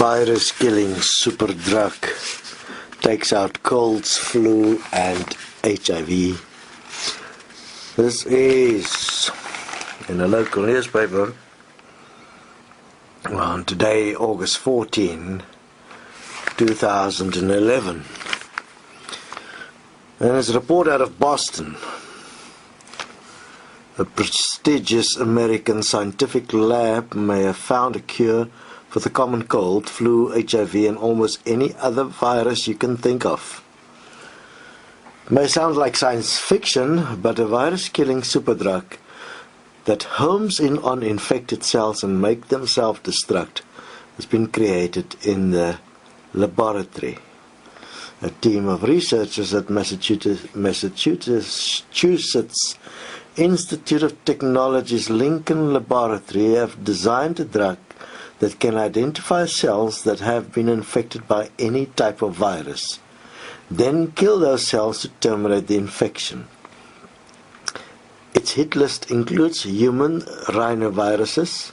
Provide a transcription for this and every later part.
Virus-killing Superdrug takes out colds, flu and HIV. This is in a local newspaper on today, August 14, 2011. And it's a report out of Boston. A prestigious American scientific lab may have found a cure for the common cold, flu, HIV and almost any other virus you can think of. It may sound like science fiction, but a virus-killing superdrug that homes in on infected cells and make them self-destruct has been created in the laboratory. A team of researchers at Massachusetts Institute of Technology's Lincoln Laboratory have designed a drug that can identify cells that have been infected by any type of virus, then kill those cells to terminate the infection. Its hit list includes human rhinoviruses,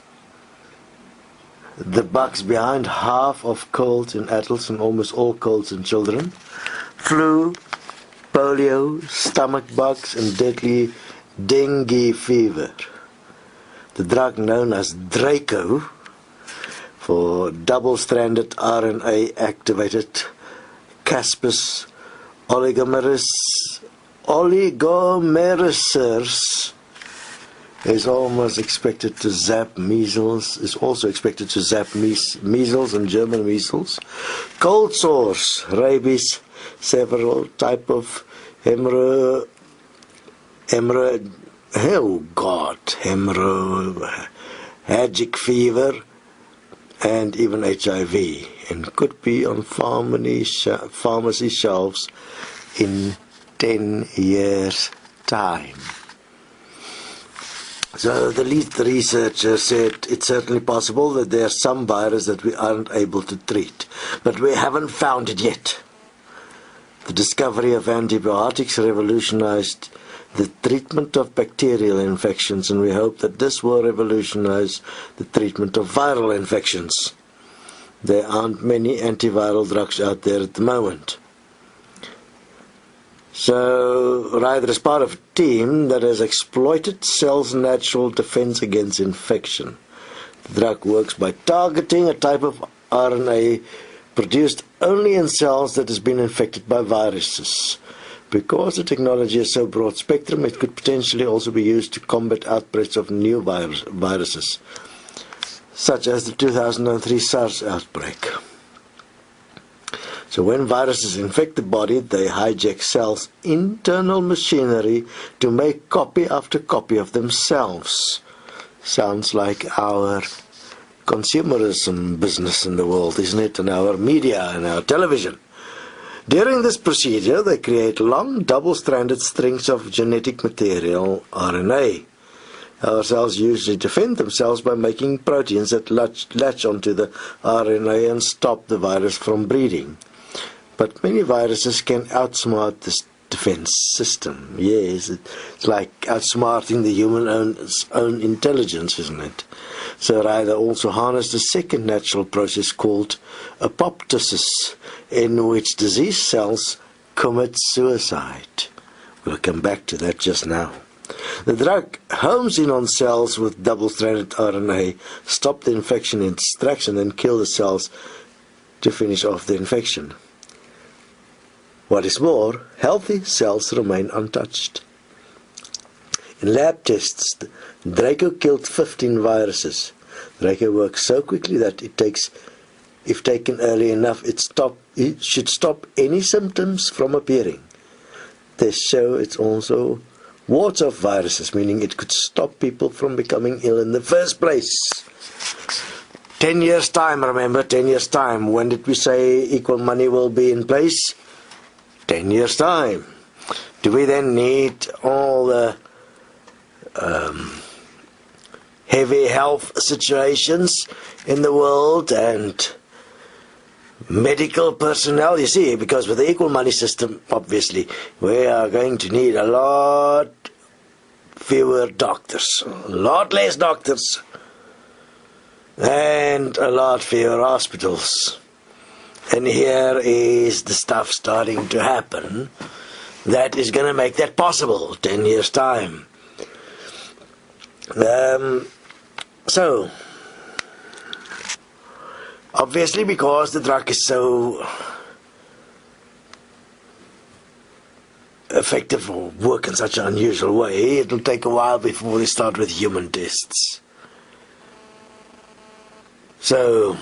the bugs behind half of colds in adults and almost all colds in children, flu, polio, stomach bugs and deadly dengue fever. The drug known as Draco, for double-stranded RNA activated Caspus oligomericers, is also expected to zap measles and German measles, cold sores, rabies, several types of hemorrhagic fever, and even HIV, and could be on pharmacy shelves in 10 years' time. So the lead researcher said it's certainly possible that there are some viruses that we aren't able to treat, but we haven't found it yet. The discovery of antibiotics revolutionized the treatment of bacterial infections, and we hope that this will revolutionize the treatment of viral infections. There aren't many antiviral drugs out there at the moment. So, Ryder is part of a team that has exploited cells' natural defense against infection. The drug works by targeting a type of RNA produced only in cells that has been infected by viruses. Because the technology is so broad spectrum, it could potentially also be used to combat outbreaks of new viruses, such as the 2003 SARS outbreak. So when viruses infect the body, they hijack cells' internal machinery to make copy after copy of themselves. Sounds like our consumerism business in the world, isn't it? And our media and our television. During this procedure, they create long double-stranded strings of genetic material, RNA. Our cells usually defend themselves by making proteins that latch onto the RNA and stop the virus from breeding. But many viruses can outsmart this defense system. Yes, it's like outsmarting the human's own intelligence, isn't it? So Ryder also harnessed a second natural process called apoptosis, in which disease cells commit suicide. We'll come back to that just now. The drug homes in on cells with double-stranded RNA, stop the infection in its tracks, and then kill the cells to finish off the infection. What is more, healthy cells remain untouched. In lab tests, Draco killed 15 viruses. Draco works so quickly that if taken early enough, it should stop any symptoms from appearing. Tests show it's also wards off viruses, meaning it could stop people from becoming ill in the first place. 10 years' time, remember, 10 years' time. When did we say equal money will be in place? 10 years' time. Do we then need all the heavy health situations in the world and medical personnel? You see, because with the equal money system, obviously, we are going to need a lot fewer doctors, a lot less doctors, and a lot fewer hospitals. And here is the stuff starting to happen that is going to make that possible 10 years' time. So, obviously because the drug is so effective or work in such an unusual way, it will take a while before we start with human tests. So,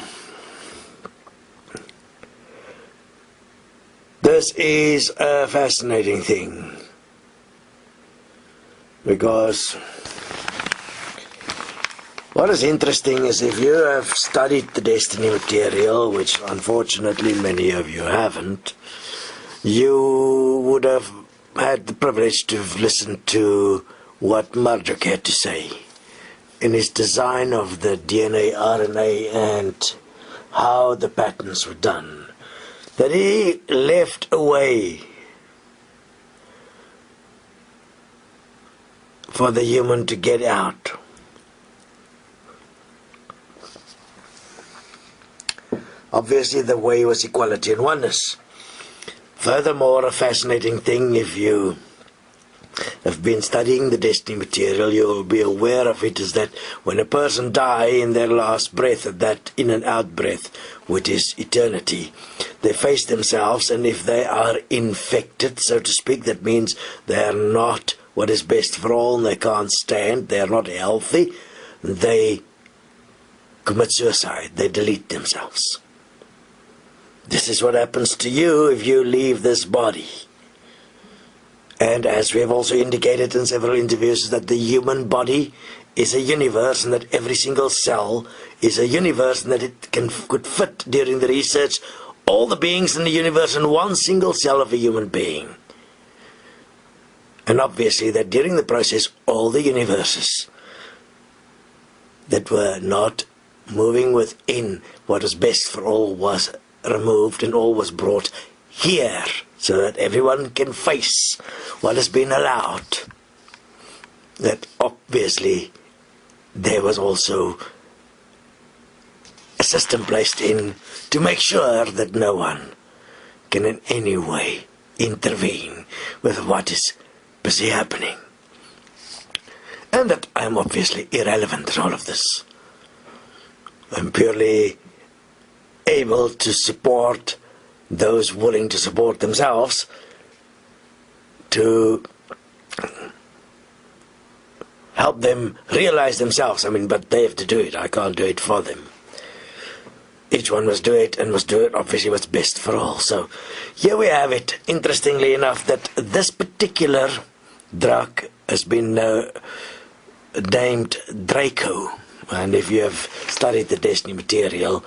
this is a fascinating thing, because what is interesting is, if you have studied the Destiny material, which unfortunately many of you haven't, you would have had the privilege to have listened to what Marduk had to say in his design of the DNA, RNA, and how the patterns were done. That he left a way for the human to get out. Obviously the way was equality and oneness. Furthermore, a fascinating thing, if you have been studying the Destiny material, you will be aware of it, is that when a person dies in their last breath, that in and out breath, which is eternity, they face themselves, and if they are infected, so to speak, that means they are not what is best for all, and they can't stand, they are not healthy, they commit suicide, they delete themselves. This is what happens to you if you leave this body. And as we have also indicated in several interviews, that the human body is a universe, and that every single cell is a universe, and that it could fit during the research all the beings in the universe in one single cell of a human being. And obviously that during the process, all the universes that were not moving within what was best for all was removed, and all was brought here, so that everyone can face what has been allowed. That obviously there was also a system placed in to make sure that no one can in any way intervene with what is busy happening. And that I am obviously irrelevant in all of this. I'm purely able to support those willing to support themselves, to help them realize themselves. But they have to do it. I can't do it for them. Each one must do it, and must do it obviously what's best for all. So here we have it. Interestingly enough, that this particular drug has been named Draco. And if you have studied the Destiny material,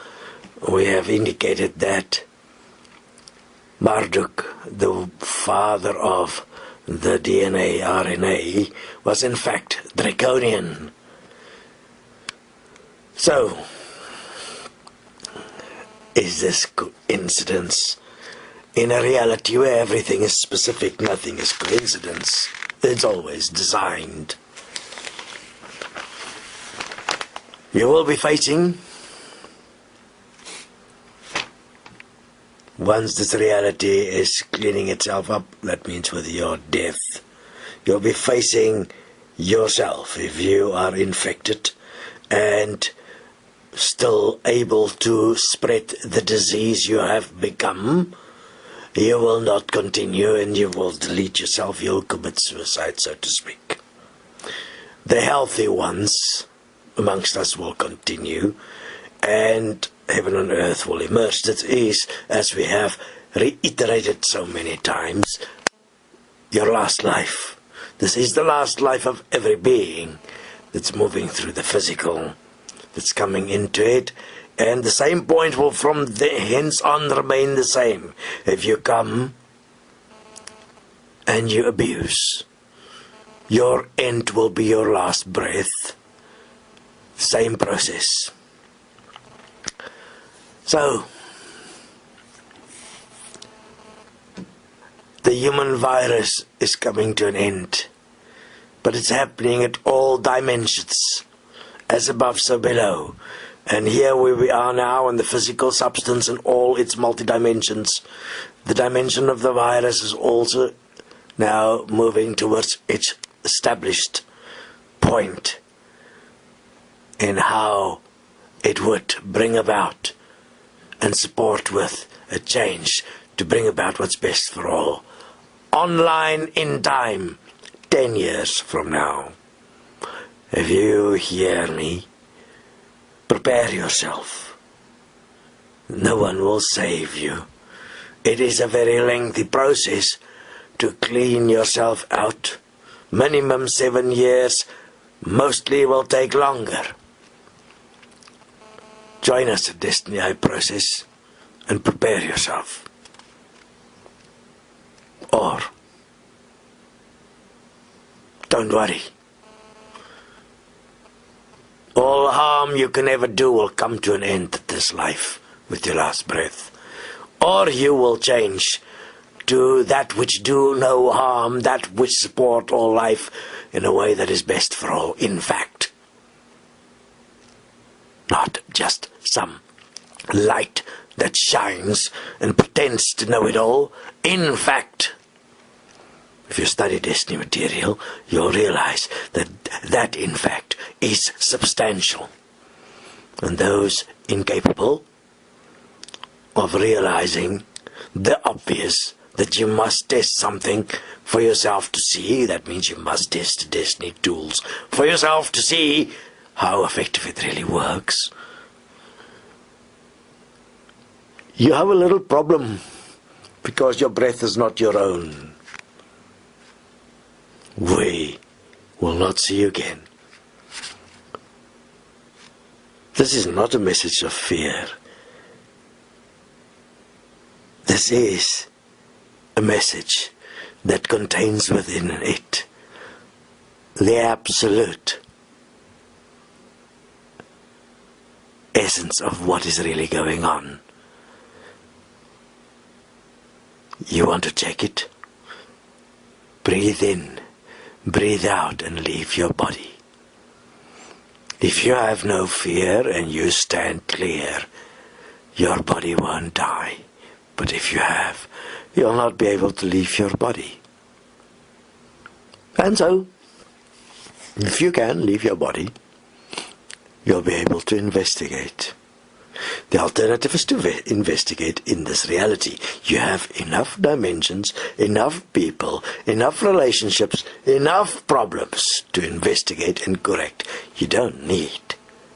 we have indicated that Marduk, the father of the DNA, RNA, was in fact draconian. So, is this coincidence? In a reality where everything is specific, nothing is coincidence. It's always designed. You will be facing, once this reality is cleaning itself up, that means with your death, you'll be facing yourself if you are infected and still able to spread the disease you have become. You will not continue, and you will delete yourself. You'll commit suicide, so to speak. The healthy ones amongst us will continue, and heaven and earth will emerge. That is, as we have reiterated so many times, your last life. This is the last life of every being that's moving through the physical, that's coming into it, and the same point will from hence on remain the same. If you come and you abuse, your end will be your last breath. Same process. So, the human virus is coming to an end, but it's happening at all dimensions, as above so below. And here we are now in the physical substance in all its multi-dimensions. The dimension of the virus is also now moving towards its established point in how it would bring about and support with a change to bring about what's best for all. Online in time, 10 years from now. If you hear me, prepare yourself. No one will save you. It is a very lengthy process to clean yourself out. Minimum 7 years, mostly will take longer. Join us at desteniiprocess and prepare yourself. Or, don't worry. All harm you can ever do will come to an end at this life with your last breath. Or you will change to that which do no harm, that which support all life in a way that is best for all. In fact, not just some light that shines and pretends to know it all. In fact, if you study destiny material, you'll realize that in fact is substantial. And those incapable of realizing the obvious, that you must test something for yourself to see, that means you must test destiny tools for yourself to see how effective it really works. You have a little problem because your breath is not your own. We will not see you again. This is not a message of fear. This is a message that contains within it the absolute essence of what is really going on. You want to check it? Breathe in, breathe out, and leave your body. If you have no fear and you stand clear, your body won't die. But if you have, you'll not be able to leave your body. And so, if you can leave your body, you'll be able to investigate. The alternative is to investigate in this reality. You have enough dimensions, enough people, enough relationships, enough problems to investigate and correct. You don't need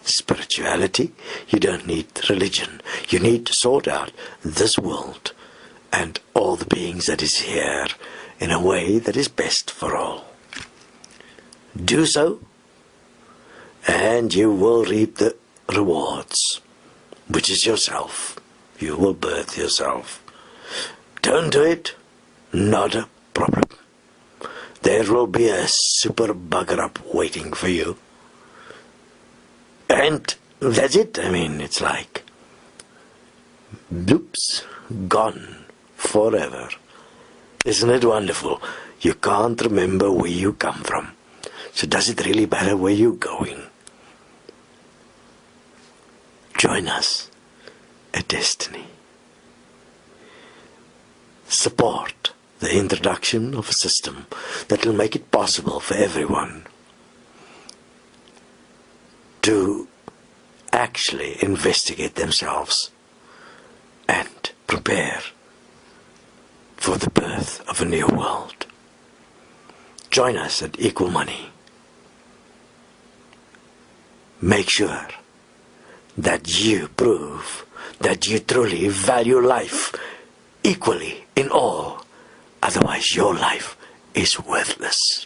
spirituality. You don't need religion. You need to sort out this world and all the beings that is here in a way that is best for all. Do so, and you will reap the rewards, which is yourself. You will birth yourself. Don't do it, not a problem. There will be a super bugger up waiting for you. And that's it. I mean, it's like, bloops, gone forever. Isn't it wonderful? You can't remember where you come from. So does it really matter where you're going? Join us at Destiny. Support the introduction of a system that will make it possible for everyone to actually investigate themselves and prepare for the birth of a new world. Join us at Equal Money. Make sure that you prove that you truly value life equally in all. Otherwise your life is worthless.